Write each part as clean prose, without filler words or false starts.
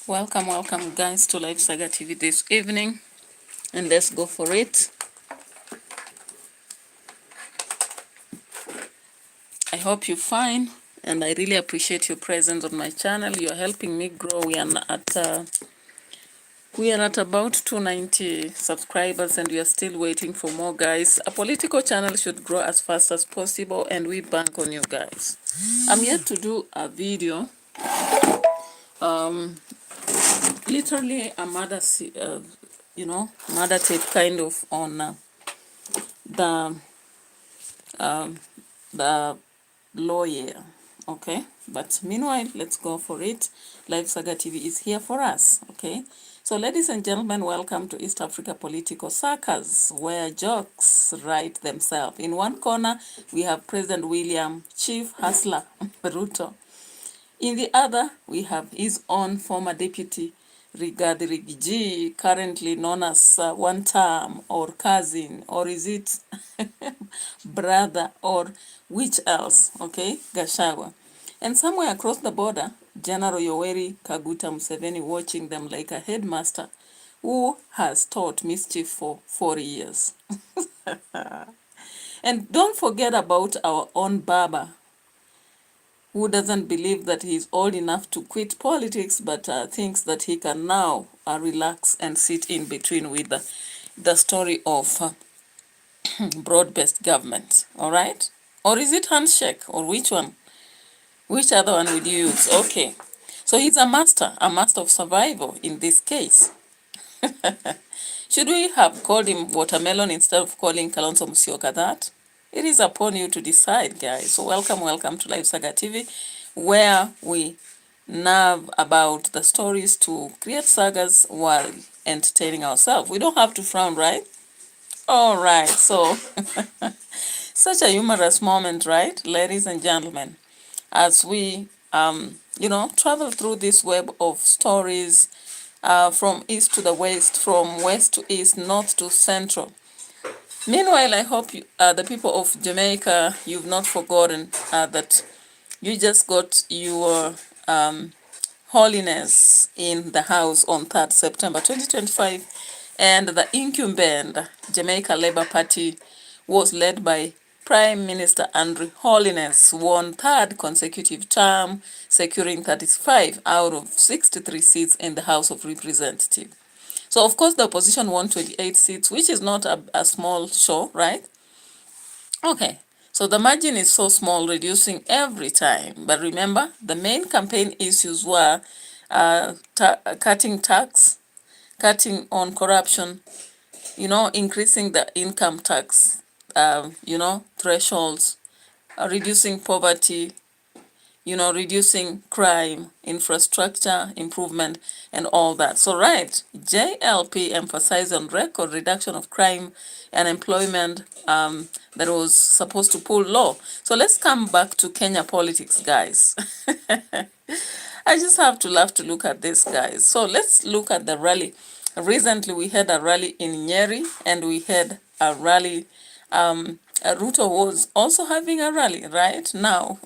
Welcome guys to Live Saga TV this evening, and let's go for it. I hope you're fine, and I really appreciate your presence on my channel. You're helping me grow. We are at about 290 subscribers, and we are still waiting for more, guys. A political channel should grow as fast as possible, and we bank on you guys. I'm yet to do a video, literally a mother tape kind of on the the lawyer. Okay, but meanwhile, let's go for it. Live Saga TV is here for us. Okay, so ladies and gentlemen, welcome to East Africa Political Circus, where jokes write themselves. In one corner we have President William Chief Hustler Ruto. In the other we have his own former deputy Rigathi Rigiji, currently known as WANTAM or cousin, or is it brother, or which else, okay, Gachagua. And somewhere across the border, General Yoweri Kaguta Museveni watching them like a headmaster who has taught mischief for 40 years. And don't forget about our own Baba, who doesn't believe that he's old enough to quit politics, but thinks that he can now relax and sit in between with the story of broad-based government. All right? Or is it handshake? Or which one? Which other one would you use? Okay. So he's a master of survival in this case. Should we have called him watermelon instead of calling Kalonzo Musyoka that? It is upon you to decide, guys. So welcome to Live Saga TV, where we nerve about the stories to create sagas while entertaining ourselves. We don't have to frown, right? All right, so such a humorous moment, right, ladies and gentlemen, as we travel through this web of stories, from east to the west, from west to east, north to central. Meanwhile, I hope the people of Jamaica, you've not forgotten that you just got your holiness in the house on 3rd September 2025, and the incumbent Jamaica Labour Party was led by Prime Minister Andrew Holness, won 3rd consecutive term, securing 35 out of 63 seats in the House of Representatives. So, of course, the opposition won 28 seats, which is not a small show, right? Okay, so the margin is so small, reducing every time. But remember, the main campaign issues were cutting tax, cutting on corruption, increasing the income tax, thresholds, reducing poverty, reducing crime, infrastructure improvement, and all that. So, right, JLP emphasized on record reduction of crime and employment that was supposed to pull law. So let's come back to Kenya politics, guys. I just have to laugh to look at this, guys. So let's look at the rally. Recently, we had a rally in Nyeri, and we had a rally. Ruto was also having a rally right now.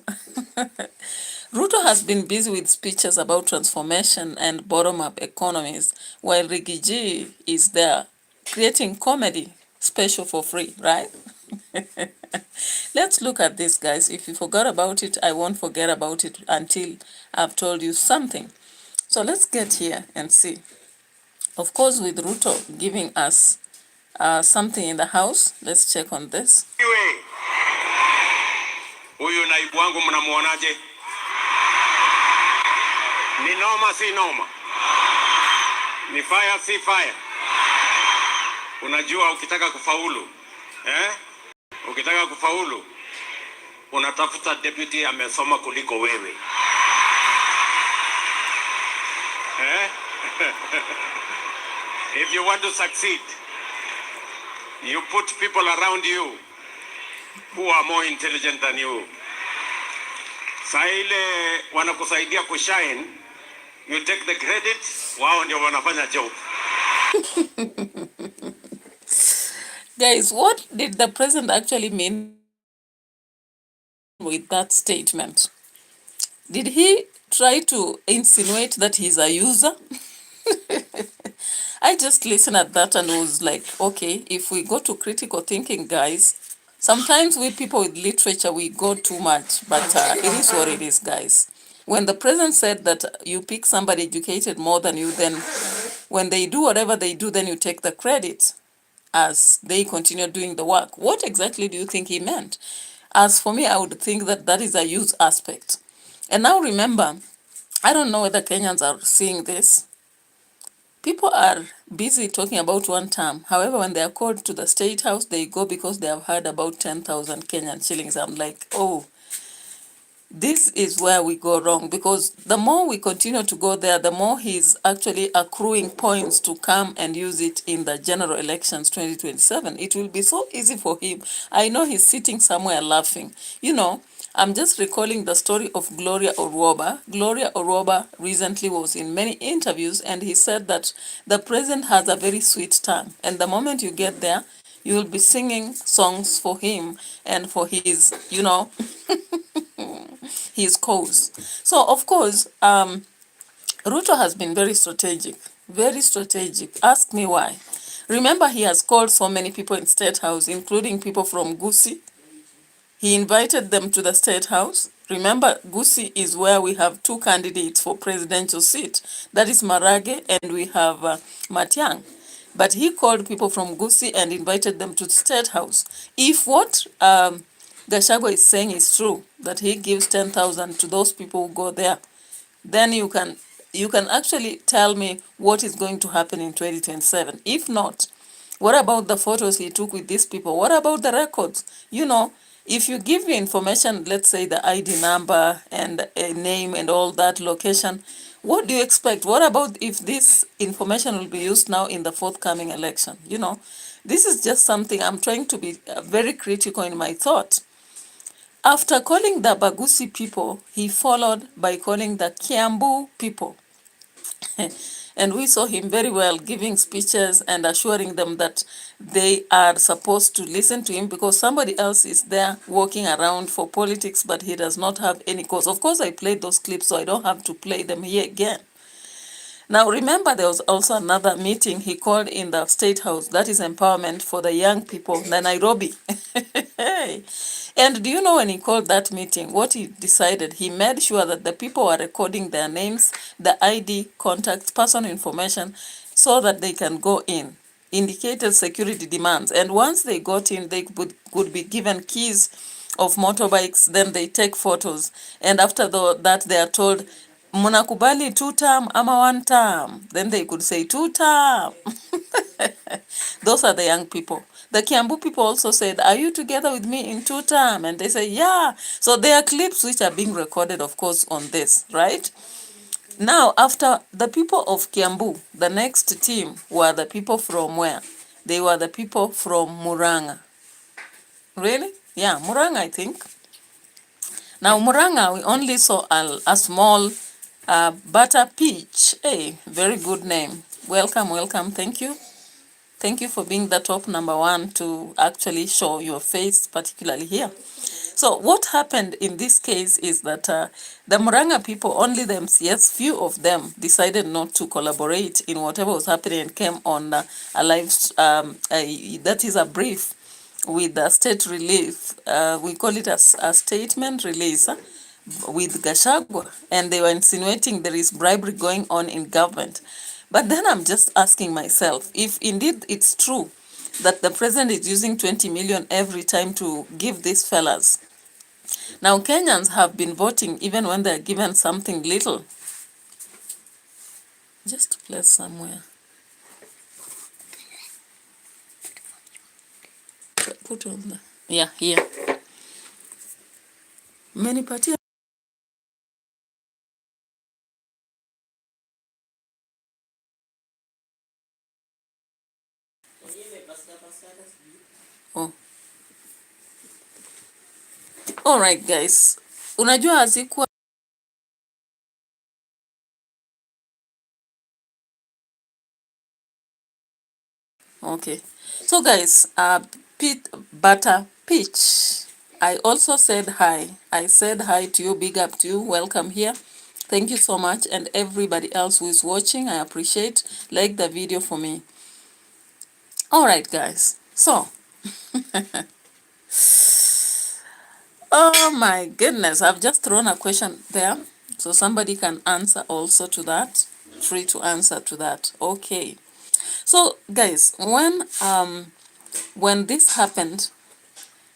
Ruto has been busy with speeches about transformation and bottom-up economies, while Rigiji is there creating comedy special for free, right? Let's look at this, guys. If you forgot about it, I won't forget about it until I've told you something. So let's get here and see. Of course, with Ruto giving us something in the house, let's check on this. Huyu naibu wangu mnamuonaje? Ni noma si noma? Ni fire si fire? Unajua ukitaka kufaulu, ukitaka kufaulu, unatafuta deputy amesoma kuliko wewe. If you want to succeed, you put people around you who are more intelligent than you. Saa ile wanakusaidia kushine, you take the credit, wao ndio wanafanya job. Guys, what did the president actually mean with that statement? Did he try to insinuate that he's a user. I just listened at that and was like, okay, if we go to critical thinking, guys, sometimes we people with literature, we go too much, but it is what it is, guys. When the president said that you pick somebody educated more than you, then when they do whatever they do, then you take the credit as they continue doing the work. What exactly do you think he meant? As for me, I would think that that is a use aspect. And now remember, I don't know whether Kenyans are seeing this. People are busy talking about one term. However, when they are called to the State House, they go because they have heard about 10,000 Kenyan shillings. I'm like, oh, this is where we go wrong, because the more we continue to go there, the more he's actually accruing points to come and use it in the general elections 2027. It will be so easy for him. I know he's sitting somewhere laughing. You know, I'm just recalling the story of Gloria Orwoba. Gloria Orwoba recently was in many interviews, and he said that the president has a very sweet tongue. And the moment you get there, you will be singing songs for him and for his, his cause. So, of course, Ruto has been very strategic, very strategic. Ask me why. Remember, he has called so many people in State House, including people from Gusii. He invited them to the State House. Remember, Gusii is where we have two candidates for presidential seat. That is Marage and we have Matiang. But he called people from Gusii and invited them to the State House. If what Gachagua is saying is true, that he gives 10,000 to those people who go there, then you can actually tell me what is going to happen in 2027. If not, what about the photos he took with these people? What about the records? If you give me information, let's say the ID number and a name and all that location, what do you expect? What about if this information will be used now in the forthcoming election? This is just something I'm trying to be very critical in my thought. After calling the Bagusi people, he followed by calling the Kiambu people. And we saw him very well giving speeches and assuring them that they are supposed to listen to him because somebody else is there walking around for politics, but he does not have any cause. Of course, I played those clips, so I don't have to play them here again. Now, remember, there was also another meeting he called in the State House. That is empowerment for the young people, the Nairobi. Hey. And do you know when he called that meeting, what he decided? He made sure that the people were recording their names, the ID, contacts, personal information, so that they can go in. Indicated security demands. And once they got in, they would be given keys of motorbikes, then they take photos. And after that, they are told, Munakubali 2-term ama 1-term. Then they could say 2-term. Those are the young people. The Kiambu people also said, are you together with me in 2-term? And they say, yeah. So there are clips which are being recorded, of course, on this, right? Now, after the people of Kiambu, the next team were the people from where? They were the people from Muranga. Really? Yeah, Muranga, I think. Now, Muranga, we only saw a small Butter Peach. Hey, very good name. Welcome, welcome. Thank you. Thank you for being the top #1 to actually show your face, particularly here. So what happened in this case is that the Muranga people, only the MCS, few of them decided not to collaborate in whatever was happening and came on a live, that is a brief with the state relief. We call it a statement release with Gachagua, and they were insinuating there is bribery going on in government. But then I'm just asking myself, if indeed it's true that the president is using 20 million every time to give these fellas. Now, Kenyans have been voting even when they're given something little. Just place somewhere. Put on the, yeah, here. Many parties. Oh. All right, guys. Unajua hazikuwa. Okay. So guys, Butter Peach, I also said hi. I said hi to you, big up to you, welcome here. Thank you so much. And everybody else who is watching, I appreciate. Like the video for me. All right, guys. So, oh my goodness, I've just thrown a question there. So somebody can answer also to that. Free to answer to that. Okay. So, guys, when this happened,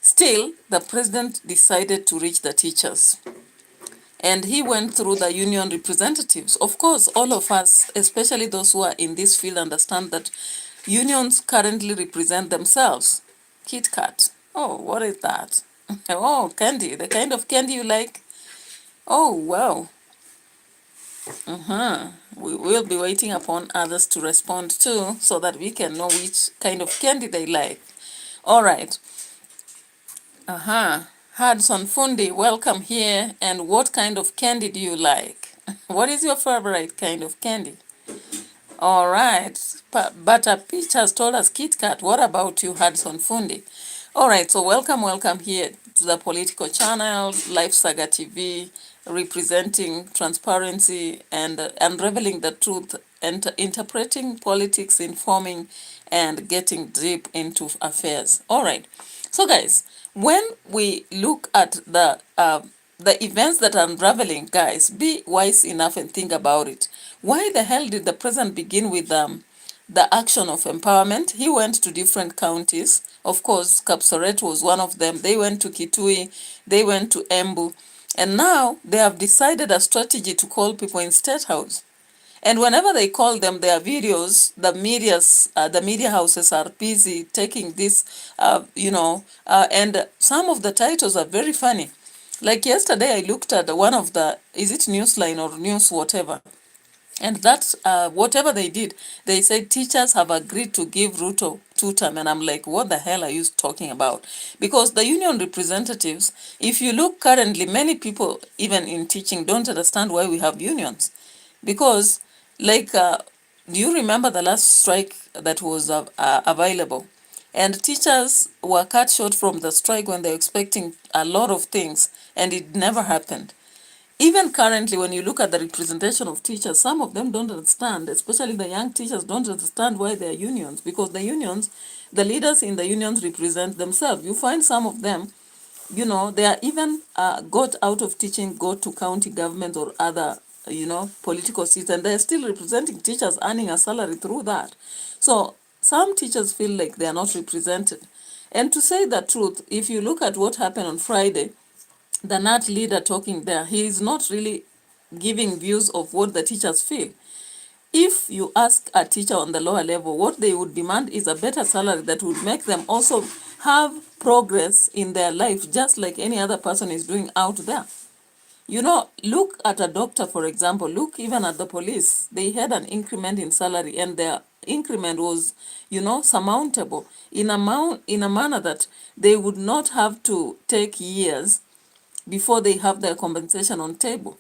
still the president decided to reach the teachers. And he went through the union representatives. Of course, all of us, especially those who are in this field, understand that unions currently represent themselves. Kit Kat. Oh, what is that? Oh, candy. The kind of candy you like? Oh, wow. We will be waiting upon others to respond too, so that we can know which kind of candy they like. All right. Hudson Fundi, welcome here. And what kind of candy do you like? What is your favorite kind of candy? All right. Butter Peach has told us Kit Kat. What about you, Hudson Fundi? All right. So welcome here to the political channel, Life Saga TV, representing transparency and unraveling the truth and interpreting politics, informing and getting deep into affairs. All right. So guys, when we look at the events that are unraveling, guys, be wise enough and think about it. Why the hell did the president begin with the action of empowerment? He went to different counties. Of course, Kapsaret was one of them. They went to Kitui, they went to Embu, and now they have decided a strategy to call people in State House. And whenever they call them, their videos, the media houses are busy taking this, and some of the titles are very funny. Like yesterday, I looked at one of the, is it Newsline or News whatever? And that's whatever they did, they said teachers have agreed to give RUTO two-term. And I'm like, what the hell are you talking about? Because the union representatives, if you look currently, many people, even in teaching, don't understand why we have unions. Because, like, do you remember the last strike that was available? And teachers were cut short from the strike when they were expecting a lot of things, and it never happened. Even currently, when you look at the representation of teachers, some of them don't understand, especially the young teachers don't understand why they are unions, because the unions, the leaders in the unions represent themselves. You find some of them, they are even got out of teaching, go to county government or other, political seats, and they're still representing teachers, earning a salary through that. So some teachers feel like they are not represented. And to say the truth, if you look at what happened on Friday, the NAT leader talking there, he is not really giving views of what the teachers feel. If you ask a teacher on the lower level, what they would demand is a better salary that would make them also have progress in their life, just like any other person is doing out there. Look at a doctor, for example. Look even at the police. They had an increment in salary, and their increment was, surmountable in a manner that they would not have to take years before they have their compensation on table.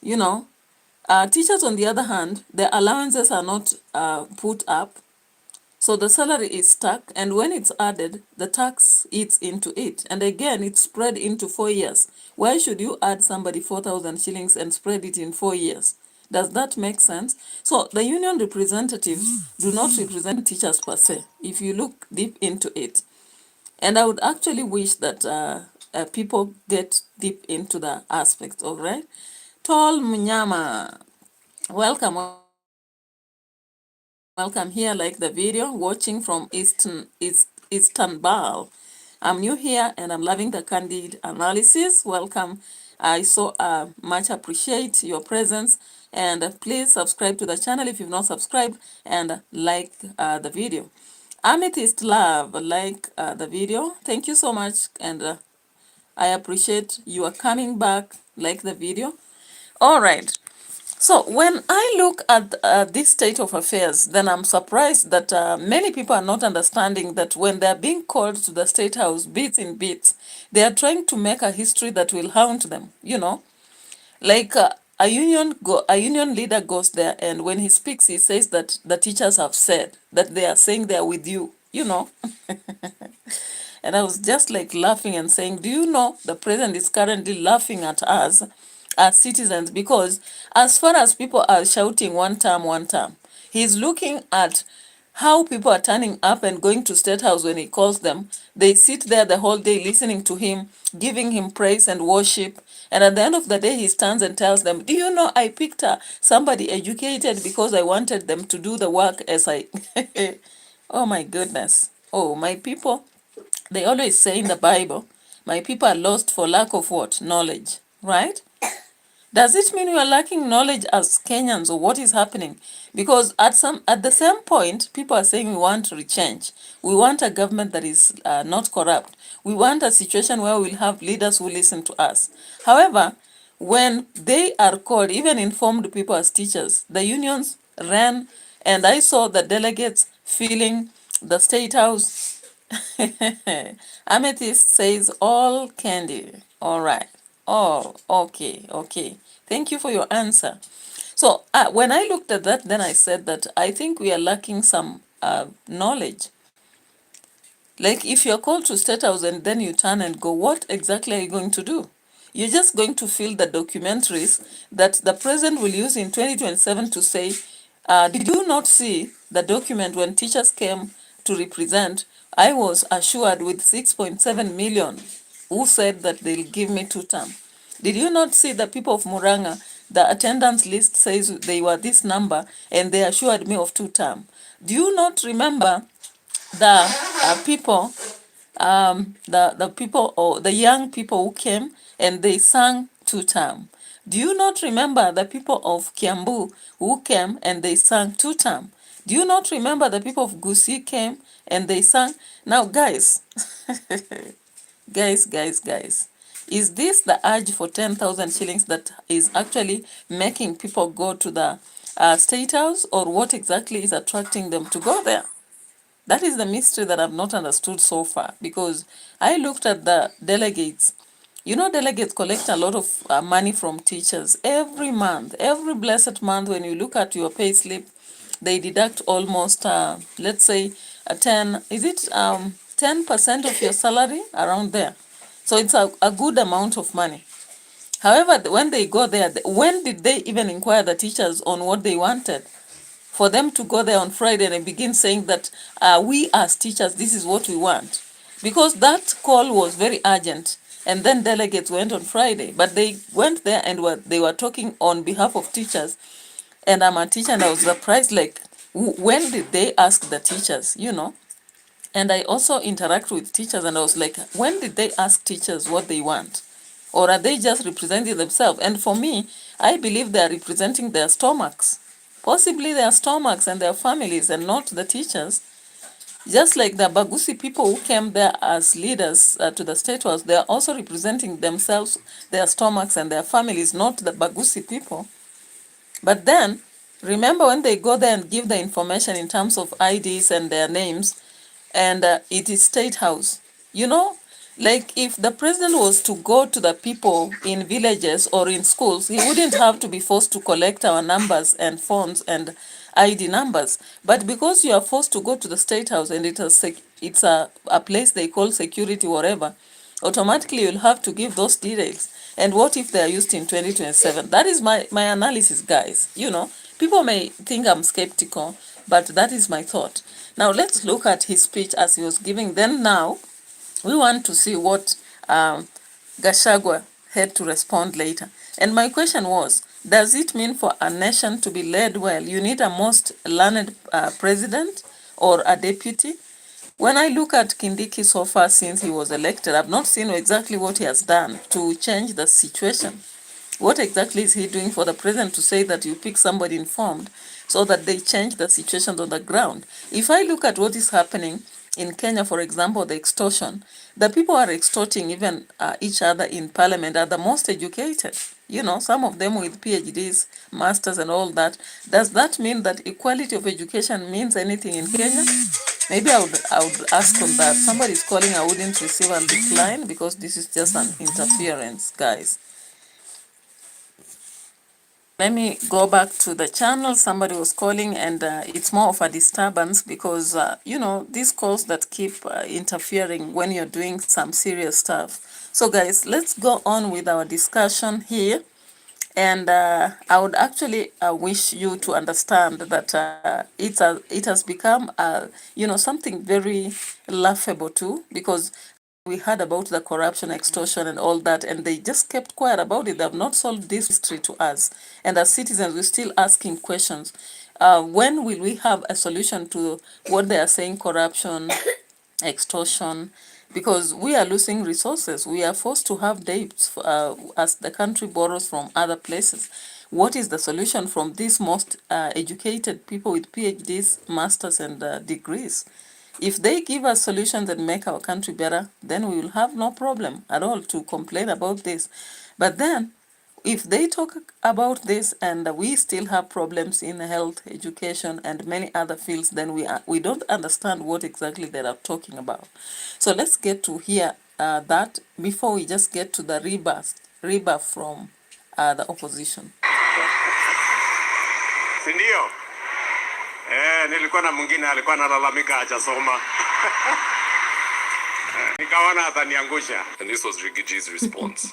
Teachers, on the other hand, their allowances are not put up, so the salary is stuck, and when it's added, the tax eats into it. And again, it's spread into 4 years. Why should you add somebody 4,000 shillings and spread it in 4 years? Does that make sense? So the union representatives do not represent teachers per se, if you look deep into it. And I would actually wish that people get deep into the aspects, all right? Tall Munyama, welcome here, like the video, watching from Istanbul. I'm new here and I'm loving the candid analysis. Welcome. I so much appreciate your presence, and please subscribe to the channel if you've not subscribed, and like the video. Amethyst Love, like the video. Thank you so much, and I appreciate you are coming back, like the video. All right. So when I look at this state of affairs, then I'm surprised that many people are not understanding that when they're being called to the State House, bits in bits, they are trying to make a history that will haunt them, Like a union leader goes there, and when he speaks, he says that the teachers have said that they are saying they are with you, And I was just like laughing and saying, do you know the president is currently laughing at us as citizens, because as far as people are shouting one term, he's looking at how people are turning up and going to State House when he calls them. They sit there the whole day listening to him, giving him praise and worship. And at the end of the day, he stands and tells them, do you know I picked somebody educated because I wanted them to do the work as I... Oh my goodness. Oh, my people, they always say in the Bible, my people are lost for lack of what? Knowledge, right? Does it mean we are lacking knowledge as Kenyans, or what is happening? Because at the same point, people are saying we want to change. We want a government that is not corrupt. We want a situation where we'll have leaders who listen to us. However, when they are called, even informed people as teachers, the unions ran, and I saw the delegates filling the State House. Amethyst says all candy. All right. Oh, okay, okay. Thank you for your answer. So when I looked at that, then I said that I think we are lacking some knowledge. Like if you're called to State House and then you turn and go, what exactly are you going to do? You're just going to fill the documentaries that the president will use in 2027 to say, did you not see the document when teachers came to represent? I was assured with 6.7 million who said that they'll give me 2 term. Did you not see the people of Muranga? The attendance list says they were this number and they assured me of 2 term. Do you not remember the people, the people, or the young people who came and they sang 2 term? Do you not remember the people of Kiambu who came and they sang 2 term? Do you not remember the people of Gusii came and they sang? Now, guys, guys, is this the urge for 10,000 shillings that is actually making people go to the State House, or what exactly is attracting them to go there? That is the mystery that I've not understood so far, because I looked at the delegates. You know, delegates collect a lot of money from teachers every month, every blessed month. When you look at your pay slip, they deduct almost, let's say, 10% of your salary, around there. So it's a good amount of money. However, when they go there, when did they even inquire the teachers on what they wanted? For them to go there on Friday and begin saying that we as teachers, this is what we want. Because that call was very urgent. And then delegates went on Friday. But they went there and they were talking on behalf of teachers. And I'm a teacher and I was surprised, like, when did they ask the teachers, you know? And I also interact with teachers and I was like, when did they ask teachers what they want? Or are they just representing themselves? And for me, I believe they are representing their stomachs. Possibly their stomachs and their families, and not the teachers. Just like the Bagusi people who came there as leaders to the State House, they are also representing themselves, their stomachs and their families, not the Bagusi people. But then, remember when they go there and give the information in terms of IDs and their names, and it is State House. You know, like if the president was to go to the people in villages or in schools, he wouldn't have to be forced to collect our numbers and phones and ID numbers. But because you are forced to go to the State House and it's a place they call security, whatever, automatically you'll have to give those details. And what if they are used in 2027? That is my analysis, guys. You know, people may think I'm skeptical, but that is my thought. Now, let's look at his speech as he was giving. Then now, we want to see what Gachagua had to respond later. And my question was, does it mean for a nation to be led well, you need a most learned president or a deputy? When I look at Kindiki so far since he was elected, I've not seen exactly what he has done to change the situation. What exactly is he doing for the president to say that you pick somebody informed so that they change the situation on the ground? If I look at what is happening in Kenya, for example, the extortion, the people are extorting even each other in parliament are the most educated. You know, some of them with PhDs, masters and all that. Does that mean that equality of education means anything in Kenya? Maybe I would ask on that. Somebody is calling, I wouldn't receive and decline because this is just an interference, guys. Let me go back to the channel. Somebody was calling and it's more of a disturbance because, you know, these calls that keep interfering when you're doing some serious stuff. So guys, let's go on with our discussion here. And I would actually wish you to understand that it has become, something very laughable too, because we heard about the corruption, extortion, and all that, and they just kept quiet about it. They have not solved this mystery to us. And as citizens, we're still asking questions. When will we have a solution to what they are saying, corruption, extortion? Because we are losing resources. We are forced to have debts as the country borrows from other places. What is the solution from these most educated people with PhDs, masters, and degrees? If they give us solutions that make our country better, then we will have no problem at all to complain about this. But then, if they talk about this and we still have problems in health, education, and many other fields, then we don't understand what exactly they are talking about. So let's get to hear that before we just get to the rebuff from the opposition. Sindio? Nilikuwa na mwingine alikuwa analalamika hajasoma. Nikaona ataniangusha. And this was Rigaji's response.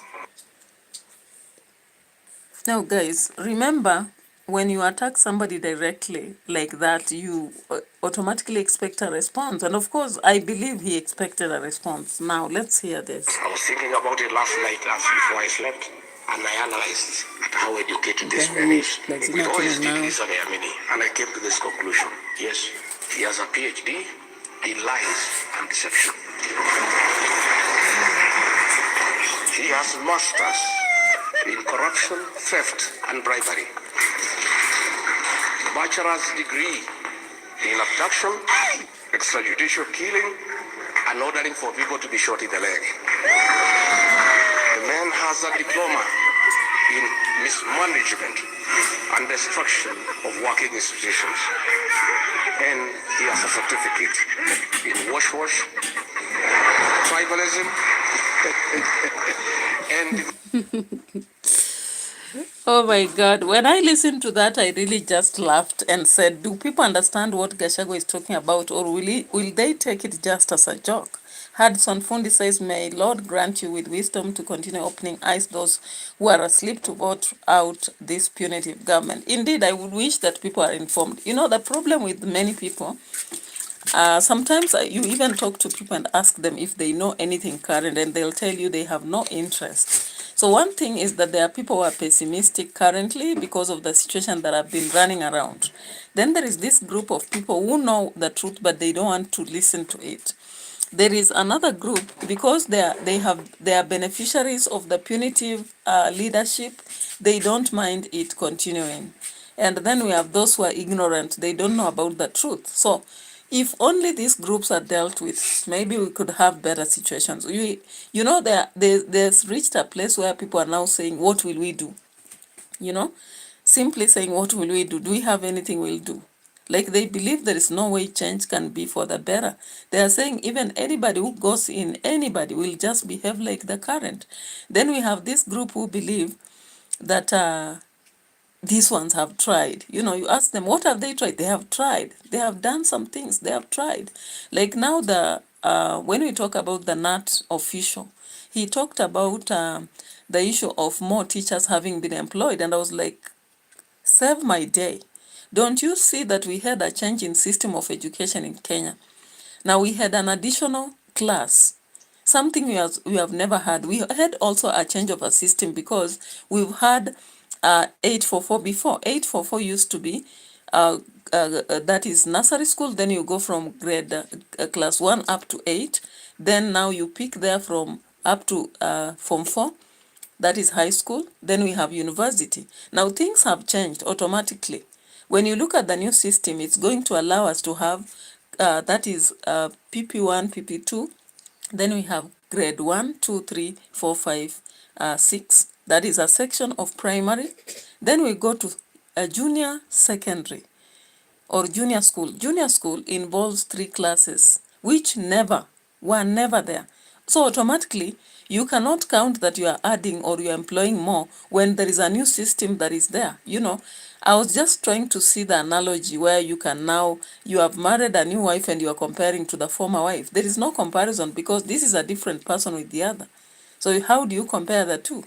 Now, guys, remember, when you attack somebody directly like that, you automatically expect a response. And of course, I believe he expected a response. Now, let's hear this. I was thinking about it last night before I slept, and I analyzed how educated this man is. With all his degrees and I came to this conclusion. Yes, he has a PhD in lies and deception. He has masters in corruption, theft, and bribery. Bachelor's degree in abduction, extrajudicial killing, and ordering for people to be shot in the leg. The man has a diploma in mismanagement and destruction of working institutions. And he has a certificate in wash, tribalism, and Oh my God. When I listened to that, I really just laughed and said, do people understand what Gachagua is talking about, or will they take it just as a joke? Hudson Fundi says, may Lord grant you with wisdom to continue opening eyes those who are asleep to vote out this punitive government. Indeed, I would wish that people are informed. You know, the problem with many people, sometimes you even talk to people and ask them if they know anything current, and they'll tell you they have no interest. So one thing is that there are people who are pessimistic currently because of the situation that have been running around. Then there is this group of people who know the truth, but they don't want to listen to it. There is another group, because they are beneficiaries of the punitive leadership, they don't mind it continuing. And then we have those who are ignorant, they don't know about the truth. So if only these groups are dealt with, maybe we could have better situations. You know, there's reached a place where people are now saying, what will we do? You know, simply saying, what will we do? Do we have anything we'll do? Like, they believe there is no way change can be for the better. They are saying even anybody who goes in, anybody will just behave like the current. Then we have this group who believe that these ones have tried. You know, you ask them, what have they tried? They have tried. They have done some things. They have tried. Like now, when we talk about the NAT official, he talked about the issue of more teachers having been employed. And I was like, save my day. Don't you see that we had a change in system of education in Kenya? Now we had an additional class, something we have never had. We had also a change of a system, because we've had 844 before. 844 used to be that is nursery school, then you go from grade class 1 up to 8, then now you pick there from up to form 4, that is high school, then we have university. Now things have changed automatically. When you look at the new system, it's going to allow us to have that is PP1, PP2, then we have grade 1, 2, 3, 4, 5, 6. That is a section of primary. Then we go to a junior secondary or junior school. Junior school involves 3 classes, which were never there. So automatically, you cannot count that you are adding or you are employing more when there is a new system that is there. You know, I was just trying to see the analogy where you have married a new wife and you are comparing to the former wife. There is no comparison, because this is a different person with the other. So how do you compare the two?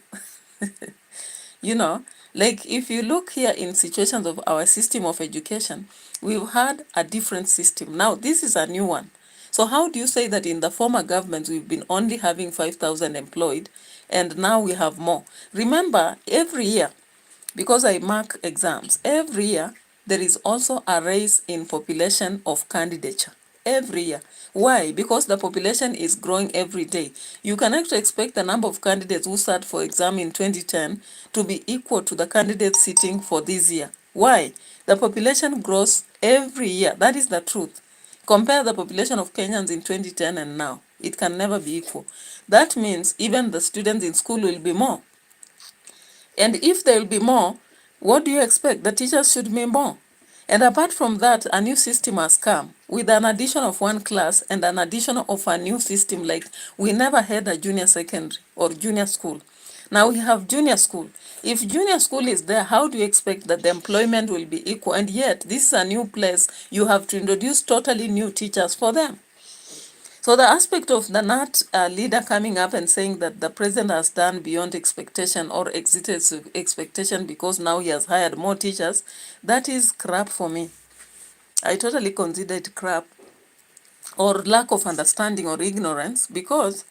You know, Like if you look here in situations of our system of education, we've had a different system. Now this is a new one. So how do you say that in the former governments we've been only having 5,000 employed and now we have more? Remember, every year, because I mark exams, every year there is also a rise in population of candidature. Every year. Why? Because the population is growing every day. You can actually expect the number of candidates who sat for exam in 2010 to be equal to the candidates sitting for this year. Why? The population grows every year. That is the truth. Compare the population of Kenyans in 2010 and now. It can never be equal. That means even the students in school will be more. And if there will be more, what do you expect? The teachers should be more. And apart from that, a new system has come with an addition of one class and an addition of a new system. Like we never had a junior secondary or junior school. Now we have junior school. If junior school is there, how do you expect that the employment will be equal? And yet, this is a new place. You have to introduce totally new teachers for them. So the aspect of the NAT leader coming up and saying that the president has done beyond expectation or exceeded expectation because now he has hired more teachers, that is crap for me. I totally consider it crap or lack of understanding or ignorance, because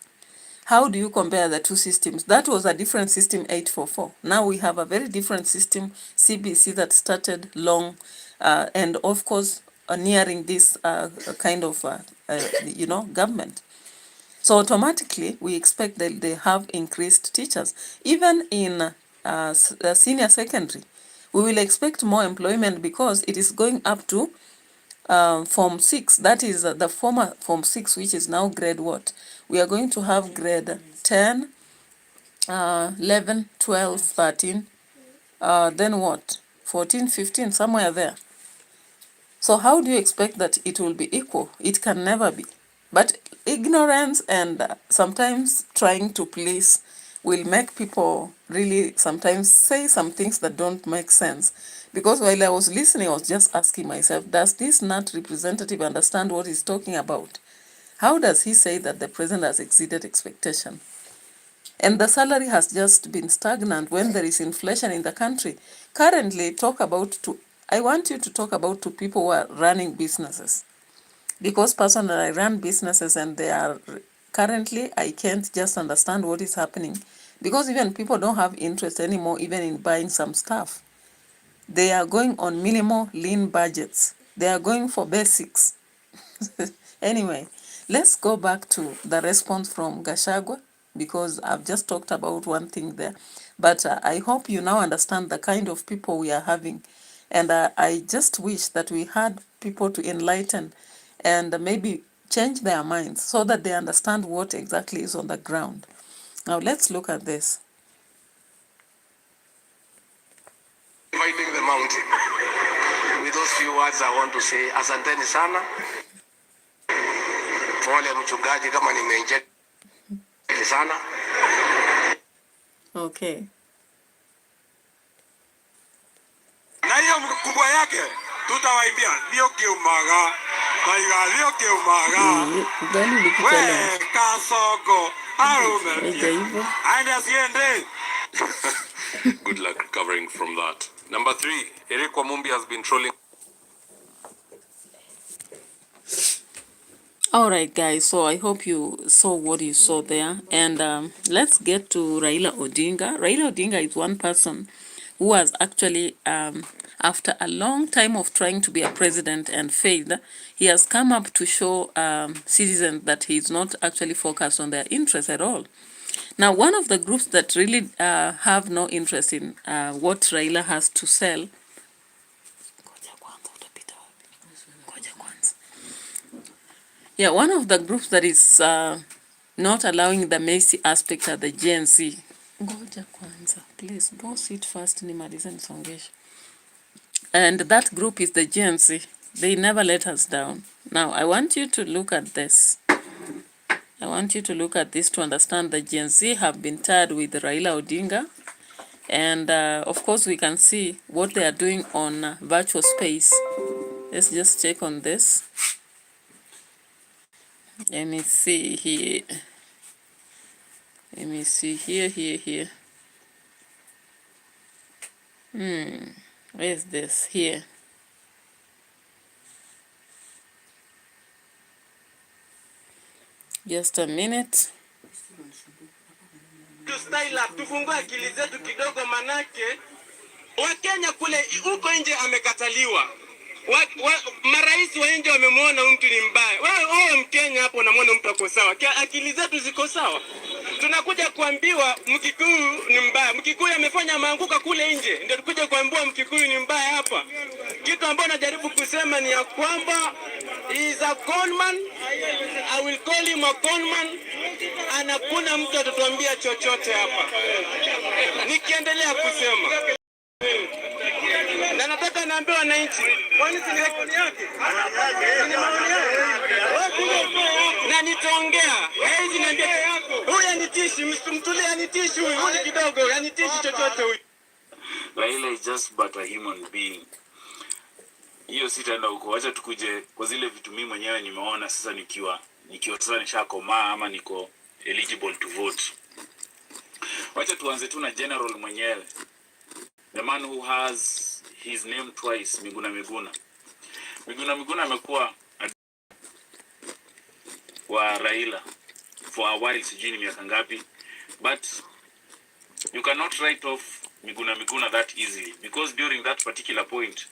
how do you compare the two systems? That was a different system, 844. Now we have a very different system, CBC, that started long and of course nearing this kind of government. So automatically we expect that they have increased teachers. Even in senior secondary, we will expect more employment because it is going up to Form 6. That is the former Form 6, which is now grade what? We are going to have grade 10, 11, 12, 13, then what? 14, 15, somewhere there. So how do you expect that it will be equal? It can never be. But ignorance and sometimes trying to please will make people really sometimes say some things that don't make sense. Because while I was listening, I was just asking myself, does this NAT representative understand what he's talking about? How does he say that the president has exceeded expectation? And the salary has just been stagnant when there is inflation in the country. Currently, I want you to talk about two people who are running businesses. Because personally, I run businesses and they are currently, I can't just understand what is happening. Because even people don't have interest anymore, even in buying some stuff. They are going on minimal lean budgets. They are going for basics. Anyway, let's go back to the response from Gachagua, because I've just talked about one thing there. But I hope you now understand the kind of people we are having. And I just wish that we had people to enlighten and maybe change their minds so that they understand what exactly is on the ground. Now let's look at this. Dividing the mountain. With those few words I want to say, asanteni sana. Wale mchungaji kama nimeinjili sana. Okay. Na hiyo kubwa yake tutawaimbia ndio kiumaga. Kaiga ndio kiumaga. We kasoko. Arume. Aenda siende. Good luck recovering from that. Number 3, Eric Wamumbi has been trolling. All right, guys, so I hope you saw what you saw there. And let's get to Raila Odinga. Raila Odinga is one person who has actually, after a long time of trying to be a president and failed, he has come up to show citizens that he's not actually focused on their interests at all. Now, one of the groups that really have no interest in what Raila has to sell. Yeah, one of the groups that is not allowing the messy aspect are the GENZ. Ngoja kwanza, please go sit first nimalize nisongeshe. And that group is the GENZ. They never let us down. Now, I want you to look at this. I want you to look at this to understand the GENZ have been tired with Raila Odinga. And of course, we can see what they are doing on virtual space. Let's just check on this. Let me see here. Let me see here. Where is this? Here. Just a minute. Tufungue akili zetu kidogo, manake Wakenya kule huko nje amekataliwa. Marais wa nje wamemwona mtu ni mbaya. Wewe Mkenya hapo unamwona mtu ako sawa. Akili zetu ziko sawa. Tunakuja kuambiwa Mkikuyu ni mbaya. Mkikuyu amefanya maanguka kule nje. Ndio tukuje kuambiwa Mkikuyu ni mbaya hapa. Kitu ambacho najaribu kusema ni ya kwamba he is a conman. I will call him a conman. Anakuna mtu atatuambia chochote hapa. Nikiendelea kusema na nataka naambia wananchi, kwani si rekodi yake? Ni maoni yake. Na nitaongea. Hizi niambie huyu anitishi, mtulie anitishi huyu kidogo, anitishi chochote huyu. Raila is just but a human being. Hiyo sitaenda huko. Acha tukuje kwa zile vitu mimi mwenyewe nimeona sasa nikiwa sasa nishakomaa ama niko eligible to vote. Wacha tuanze tu na general mwenyewe. The man who has his name twice, Miguna Miguna. Miguna amekuwa wa Raila for a while, sijui ni miaka ngapi, but you cannot write off Miguna that easily, because during that particular point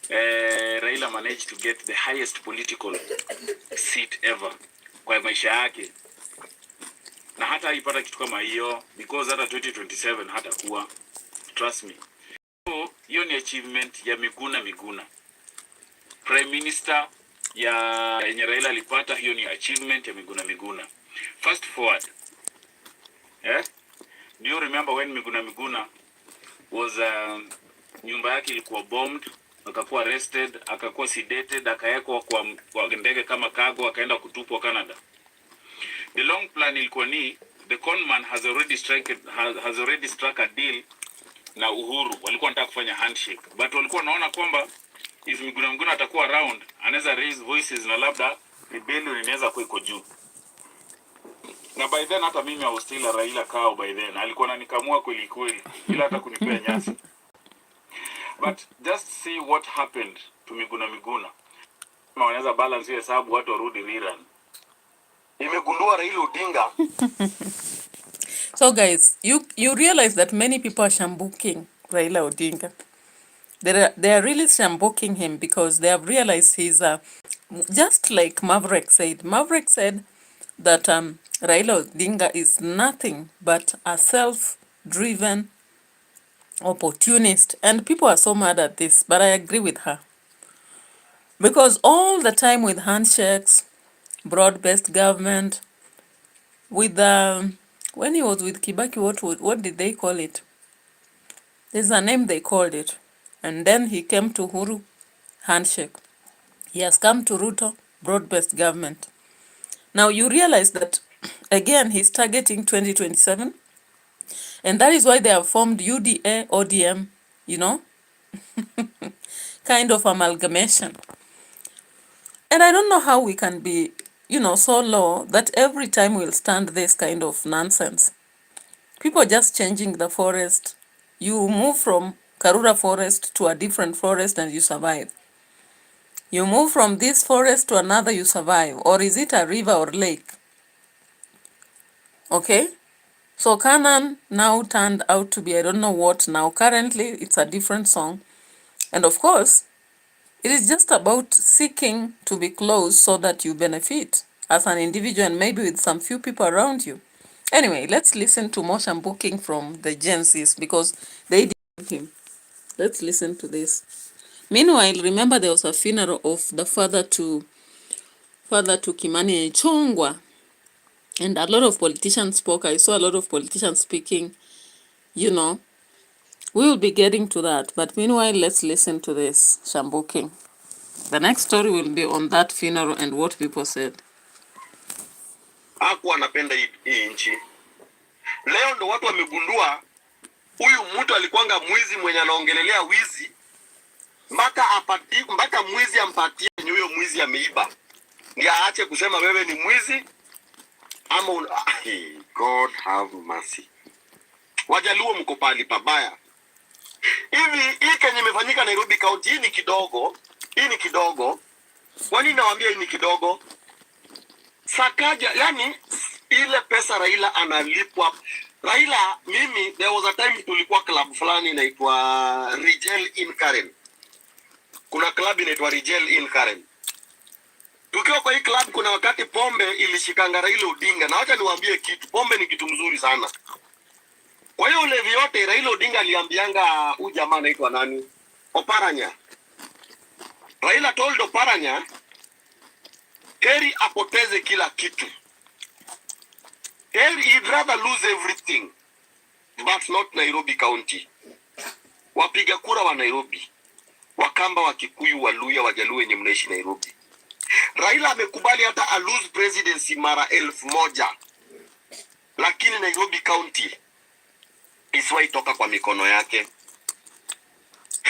Raila managed to get the highest political seat ever kwa maisha yake, na hata haipata kitu kama hiyo, because hata 2027 hata kuwa, trust me. So hiyo ni achievement ya Miguna. Prime Minister yenye Raila alipata, hiyo ni achievement ya Miguna. Fast forward, do you remember when Miguna was nyumba yake ilikuwa bombed, akakuwa arrested, akakuwa sedated, akawekwa kwa ndege kama cargo, akaenda kutupwa Canada. The long plan ilikuwa ni the conman has already struck a deal na Uhuru. Walikuwa wanataka kufanya handshake, but walikuwa wanaona kwamba if Miguna atakuwa around anaweza raise voices na labda rebellion inaweza kuwa iko juu. Na by then hata mimi I was still a Raila cow by then. Alikuwa ananikamua kweli bila hata kunipea nyasi. But just see what happened to Miguna. Kama wanaweza balance hiyo hesabu, watu warudi rerun. Imegundua Raila Odinga. So guys, you realize that many people are shambuking Raila Odinga. They are really shambuking him because they have realized he's just like Maverick said. Maverick said that Raila Odinga is nothing but a self-driven opportunist, and people are so mad at this, but I agree with her, because all the time with handshakes, broad-based government, with when he was with Kibaki, what did they call it? There's a name they called it. And then he came to Uhuru, handshake. He has come to RUTO, broad-based government. Now you realize that again he's targeting 2027, and that is why they have formed UDA ODM, kind of amalgamation. And I don't know how we can be so low that every time we'll stand this kind of nonsense. People just changing the forest. You move from Karura forest to a different forest and you survive. You move from this forest to another, you survive. Or is it a river or lake? Okay? So Canaan now turned out to be, I don't know what now. Currently, it's a different song. And of course, it is just about seeking to be close so that you benefit as an individual and maybe with some few people around you. Anyway, let's listen to more shambuking from the GENZs because they did him. Let's listen to this. Meanwhile, remember there was a funeral of the father to Kimani Ichung'wah, and a lot of politicians spoke. I saw a lot of politicians speaking. We will be getting to that. But meanwhile, let's listen to this shambuking. The next story will be on that funeral and what people said. Hakuwa anapenda hii nchi. Leo ndo watu wamegundua huyu mtu alikuwanga mwizi mwenye anaongelelea wizi. Mpaka mwizi ampatie huyo mwizi ameiba. Ndio aache kusema wewe ni mwizi ama God have mercy. Wajaluo mko pali pabaya. Hivi hii Kenya imefanyika Nairobi County, hii ni kidogo. Hii ni kidogo. Kwa nini nawaambia hii ni kidogo? Sakaja, yani ile pesa Raila analipwa. Raila, mimi, there was a time tulikuwa club fulani inaitwa Rigel in Karen. Kuna club inaitwa Rigel in Karen. Tukiwa kwa hii club kuna wakati pombe ilishikanga Raila Odinga, na wacha niwaambie kitu, pombe ni kitu mzuri sana. Kwa hiyo ulevi yote Raila Odinga aliambianga huyu jamaa anaitwa nani? Oparanya. Raila told Oparanya, heri apoteze kila kitu. He'd rather lose everything, but not Nairobi County. Wapiga kura wa Nairobi, Wakamba, Wakikuyu, Waluya, Wajaluo wenye mnaishi Nairobi. Raila amekubali hata a lose presidency mara 1000. Lakini Nairobi County isiwahi toka kwa mikono yake.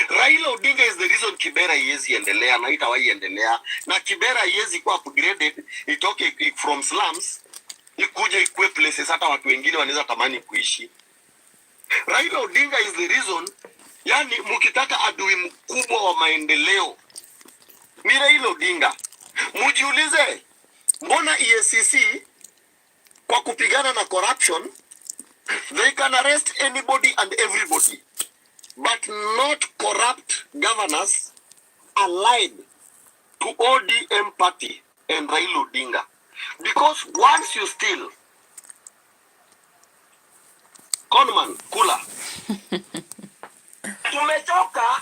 Raila Odinga is the reason Kibera iwezi endelea na itawahi endelea. Na Kibera iwezi kuwa upgraded, itoke from slums, ikuje ikue places hata watu wengine wanaweza tamani kuishi. Raila Odinga is the reason, yani mkitaka adui mkubwa wa maendeleo ni Raila Odinga. Mujiulize, mbona EACC kwa kupigana na corruption, they can arrest anybody and everybody, but not corrupt governors allied to ODM party and Raila Odinga. Because once you steal, conman, kula. Tumechoka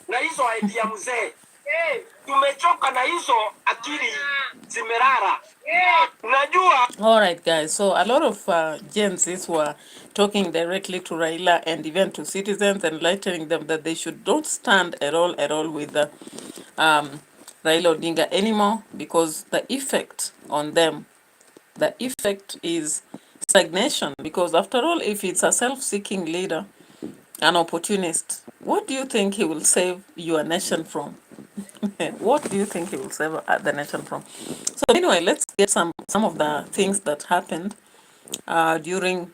na hizo idea mzee. Tumechoka na hizo akili zimerara. Unajua. All right, guys. So a lot of GENZs were talking directly to Raila and even to citizens, enlightening them that they should not stand at all with the Raila Odinga anymore, because the effect on them, the effect is stagnation. Because after all, if it's a self-seeking leader, an opportunist, what do you think he will save your nation from? What do you think he will save the nation from? So anyway, let's get some of the things that happened during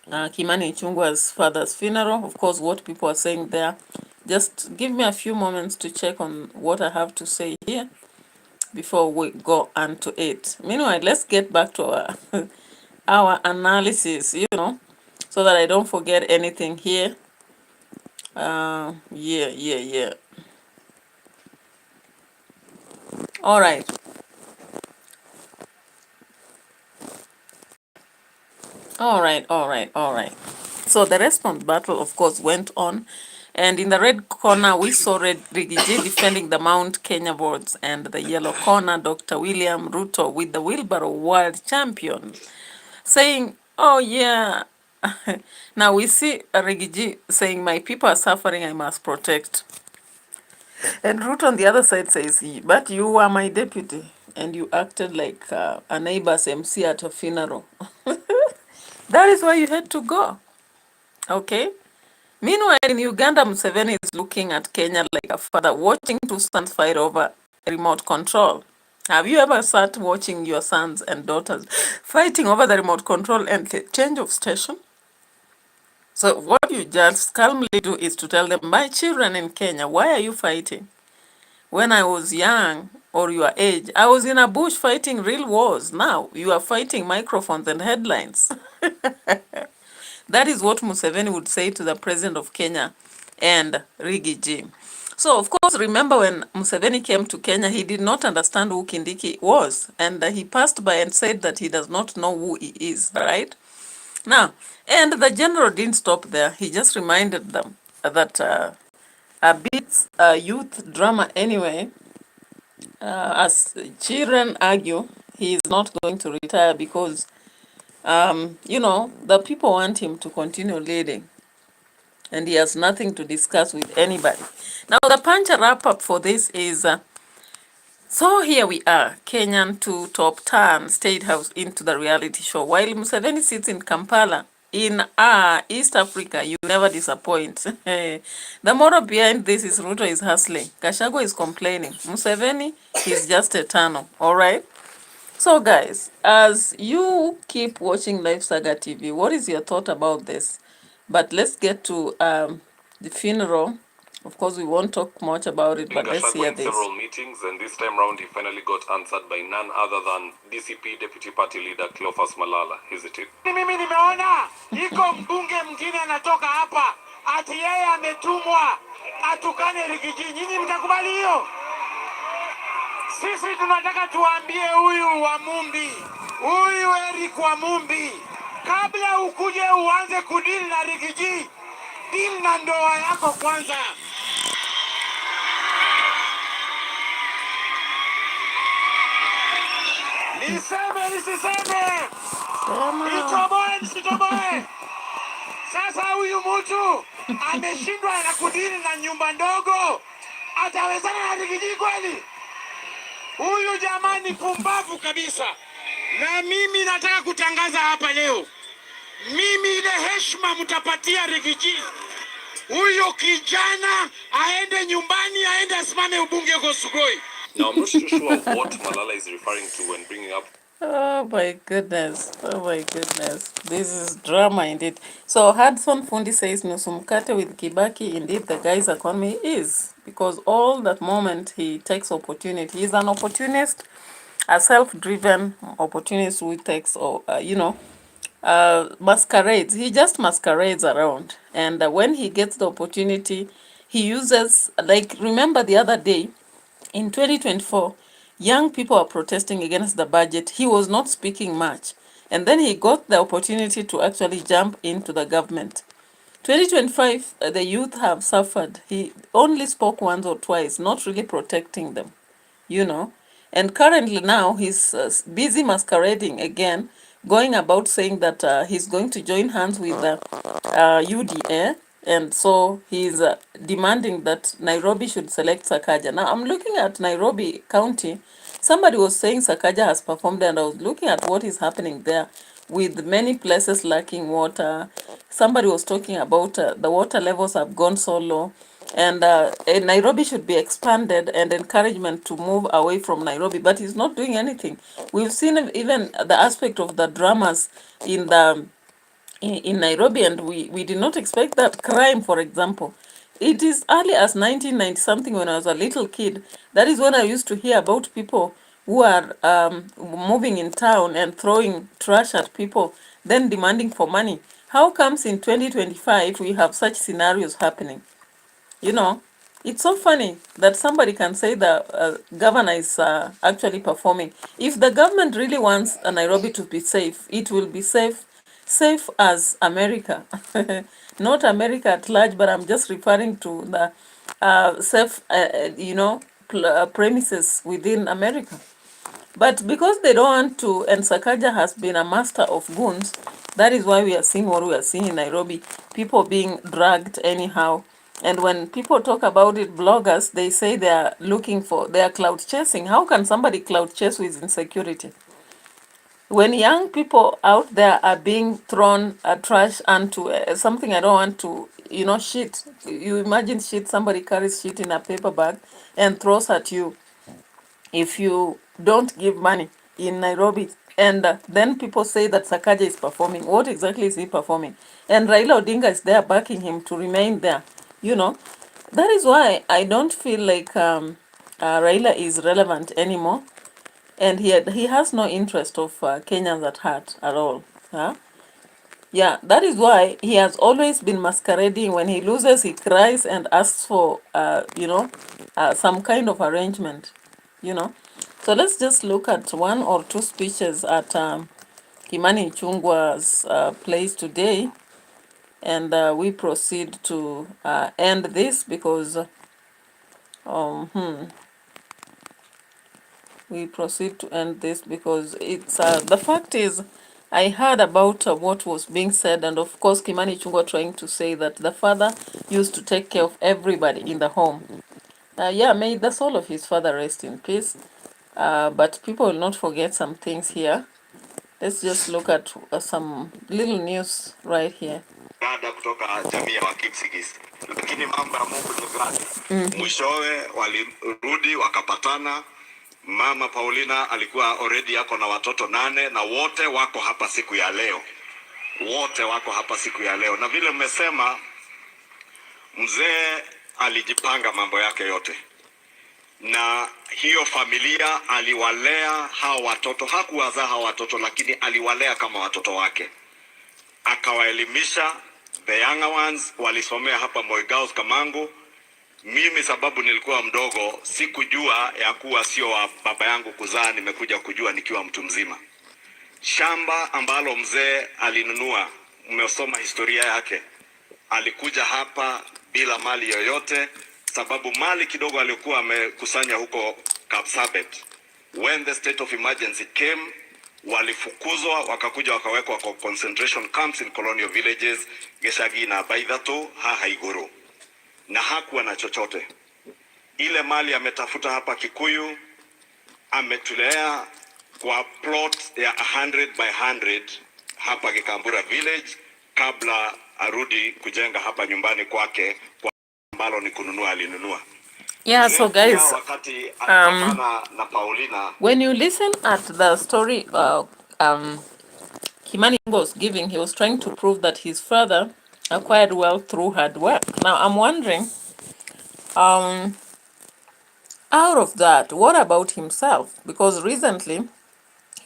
Kimani Ichung'wah's father's funeral. Of course, what people are saying there. Just give me a few moments to check on what I have to say here before we go on to it. Meanwhile, let's get back to our our analysis, so that I don't forget anything here. Yeah. All right. So the response battle, of course, went on. And in the red corner, we saw Rigiji defending the Mount Kenya boards, and the yellow corner, Dr. William Ruto with the wheelbarrow world champion, saying, oh yeah. Now we see Rigiji saying, my people are suffering, I must protect. And Ruto on the other side says, but you were my deputy, and you acted like a neighbor's MC at a funeral. That is why you had to go. Okay? Meanwhile, in Uganda, Museveni is looking at Kenya like a father, watching two sons fight over remote control. Have you ever sat watching your sons and daughters fighting over the remote control and the change of station? So what you just calmly do is to tell them, my children in Kenya, why are you fighting? When I was young, or your age, I was in a bush fighting real wars. Now, you are fighting microphones and headlines. That is what Museveni would say to the president of Kenya and Rigiji. So, of course, remember when Museveni came to Kenya, he did not understand who Kindiki was. And he passed by and said that he does not know who he is, right? Now, and the general didn't stop there. He just reminded them that a bit youth drama anyway, as children argue, he is not going to retire because the people want him to continue leading, and he has nothing to discuss with anybody. Now, the punch wrap-up for this is, so here we are, Kenyan to top turn State House into the reality show. While Museveni sits in Kampala, in East Africa, you never disappoint. The moral behind this is Ruto is hustling. Gachagua is complaining. Museveni, he's just a tunnel, all right? So guys, as you keep watching Live Saga TV, what is your thought about this? But let's get to the funeral. Of course, we won't talk much about it, but let's hear this. Several meetings, and this time round he finally got answered by none other than DCP Deputy Party Leader Cleophas Malala. Here's it. Mimi nimeona iko mbunge mwingine anatoka hapa ati yeye ametumwa atukane Rigiji. Nyinyi mtakubali hiyo? Sisi tunataka tuambie huyu wa Mumbi, huyu Eric wa Mumbi, kabla ukuje uanze kudili na Rigiji, deal na ndoa yako kwanza. Niseme nisiseme? Nitoboe nisitoboe? Sasa huyu mtu ameshindwa na kudili na nyumba ndogo, atawezana na Rigiji kweli? Huyu jamani pumbavu kabisa. Na mimi nataka kutangaza hapa leo, mimi ile heshima mtapatia Rigiji, huyo kijana aende nyumbani, aende asimame ubunge kwa Sugoi. Now, I'm not so sure what Malala is referring to when bringing up. Oh my goodness. Oh my goodness. This is drama indeed. So Hudson Fundi says Nusumkate with Kibaki, indeed the guy's economy is. Because all that moment he takes opportunity. He's an opportunist, a self-driven opportunist who takes, masquerades. He just masquerades around. And when he gets the opportunity, he uses, like, remember the other day, in 2024, young people are protesting against the budget. He was not speaking much. And then he got the opportunity to actually jump into the government. 2025, the youth have suffered. He only spoke once or twice, not really protecting them, you know. And currently now he's busy masquerading again, going about saying that he's going to join hands with the UDA. And so he's demanding that Nairobi should select Sakaja. Now I'm looking at Nairobi County. Somebody was saying Sakaja has performed, and I was looking at what is happening there with many places lacking water. Somebody was talking about the water levels have gone so low. And Nairobi should be expanded and encouragement to move away from Nairobi, but he's not doing anything. We've seen even the aspect of the dramas in the in Nairobi, and we did not expect that. Crime, for example, it is early as 1990 something, when I was a little kid. That is when I used to hear about people who are moving in town and throwing trash at people, then demanding for money. How comes in 2025 we have such scenarios happening? You know, it's so funny that somebody can say the governor is actually performing. If the government really wants Nairobi to be safe, it will be safe as America. Not America at large, but I'm just referring to the safe, premises within America. But because they don't want to, and Sakaja has been a master of goons, that is why we are seeing what we are seeing in Nairobi, people being dragged anyhow. And when people talk about it, bloggers, they say they are cloud chasing. How can somebody cloud chase with insecurity? When young people out there are being thrown trash onto something I don't want to, shit. You imagine shit, somebody carries shit in a paper bag and throws at you if you don't give money in Nairobi. And then people say that Sakaja is performing. What exactly is he performing? And Raila Odinga is there backing him to remain there. That is why I don't feel like Raila is relevant anymore. And he has no interest of Kenyans at heart at all. Huh? Yeah, that is why he has always been masquerading. When he loses, he cries and asks for, some kind of arrangement, So let's just look at one or two speeches at Kimani Ichung'wah's place today. And we proceed to end this because it's the fact is, I heard about what was being said, and of course Kimani Ichung'wah trying to say that the father used to take care of everybody in the home. May the soul of his father rest in peace. But people will not forget some things here. Let's just look at some little news right here. Kutoka jamii ya Wakipsigis, lakini mambo ya Mungu ni gani? Mwishowe walirudi wakapatana. Mama Paulina alikuwa already yako na watoto 8 na wote wako hapa siku ya leo. Na vile mmesema Mzee alijipanga mambo yake yote, na hiyo familia aliwalea hao watoto. Hakuwazaa hao watoto, lakini aliwalea kama watoto wake, akawaelimisha. The younger ones walisomea hapa Moi Girls Kamangu. Mimi sababu nilikuwa mdogo, sikujua ya kuwa sio wa baba yangu kuzaa. Nimekuja kujua nikiwa mtu mzima. Shamba ambalo mzee alinunua, mmesoma historia yake, alikuja hapa bila mali yoyote, sababu mali kidogo alikuwa amekusanya huko Kapsabet. When the state of emergency came, walifukuzwa, wakakuja wakawekwa kwa concentration camps in colonial villages, Geshagi na Baidhato, Haiguru, na hakuwa na chochote. Ile mali ametafuta hapa Kikuyu, ametulea kwa plot ya 100 by 100 hapa Gikambura village, kabla arudi kujenga hapa nyumbani kwake, kwa ambalo ni kununua, alinunua. Yeah, so guys, when you listen at the story Kimani was giving, he was trying to prove that his father acquired wealth through hard work. Now I'm wondering, out of that, what about himself? Because recently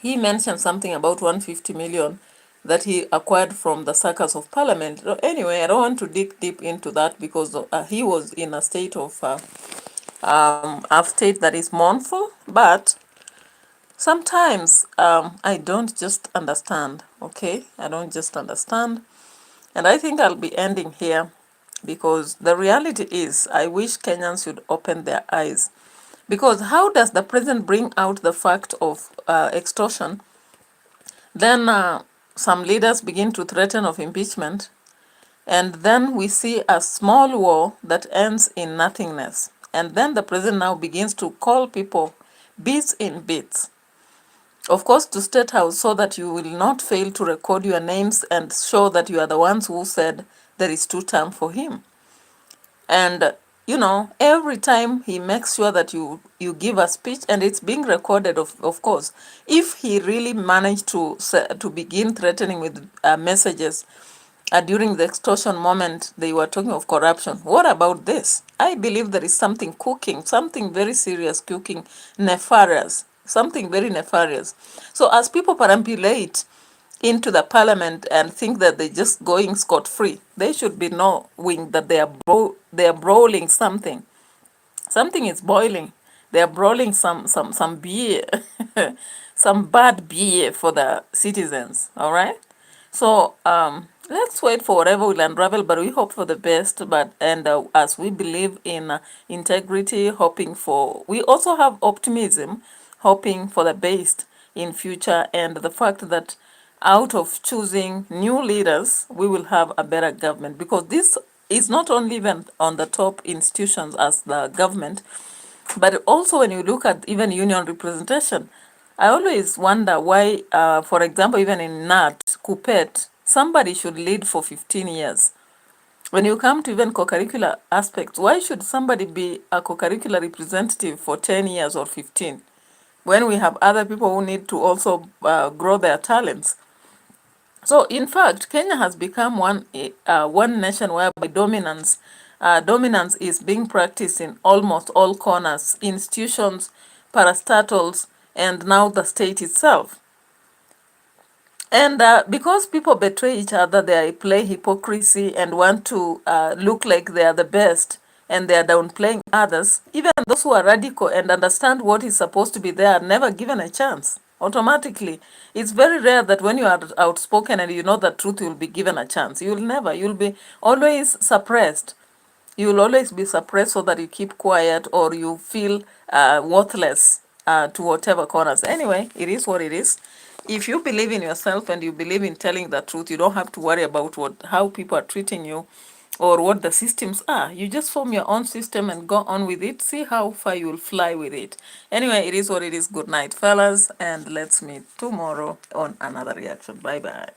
he mentioned something about 150 million that he acquired from the circus of parliament. Anyway, I don't want to dig deep into that because he was in a state of that is mournful, but sometimes I don't just understand, okay? I don't just understand. And I think I'll be ending here because the reality is I wish Kenyans should open their eyes. Because how does the president bring out the fact of extortion? Then some leaders begin to threaten of impeachment. And then we see a small war that ends in nothingness. And then the president now begins to call people bits in bits. Of course, to State House, so that you will not fail to record your names and show that you are the ones who said there is 2 terms for him. And, you know, every time he makes sure that you give a speech, and it's being recorded, of course. If he really managed to begin threatening with messages during the extortion moment, they were talking of corruption. What about this? I believe there is something cooking, something very serious cooking, nefarious, something very nefarious. So as people perambulate into the parliament and think that they're just going scot-free, they should be knowing that they are brawling something. Something is boiling. They are brawling some beer, some bad beer for the citizens. All right. So let's wait for whatever will unravel, but we hope for the best. And as we believe in integrity, we also have optimism, hoping for the best in future, and the fact that out of choosing new leaders, we will have a better government, because this is not only even on the top institutions as the government, but also when you look at even union representation. I always wonder why, for example, even in NAT, Kupet, somebody should lead for 15 years. When you come to even co-curricular aspects, why should somebody be a co-curricular representative for 10 years or 15? When we have other people who need to also grow their talents. So in fact, Kenya has become one nation whereby dominance is being practiced in almost all corners, institutions, parastatals, and now the state itself. And because people betray each other, they play hypocrisy and want to look like they are the best, and they are downplaying others. Even those who are radical and understand what is supposed to be there are never given a chance. Automatically, it's very rare that when you are outspoken and you know the truth, you'll be given a chance. You'll be always suppressed. You will always be suppressed so that you keep quiet, or you feel worthless to whatever corners. Anyway, it is what it is. If you believe in yourself and you believe in telling the truth, you don't have to worry about how people are treating you or what the systems are. You just form your own system and go on with it. See how far you'll fly with it. Anyway, it is what it is. Good night, fellas, and let's meet tomorrow on another reaction. Bye-bye.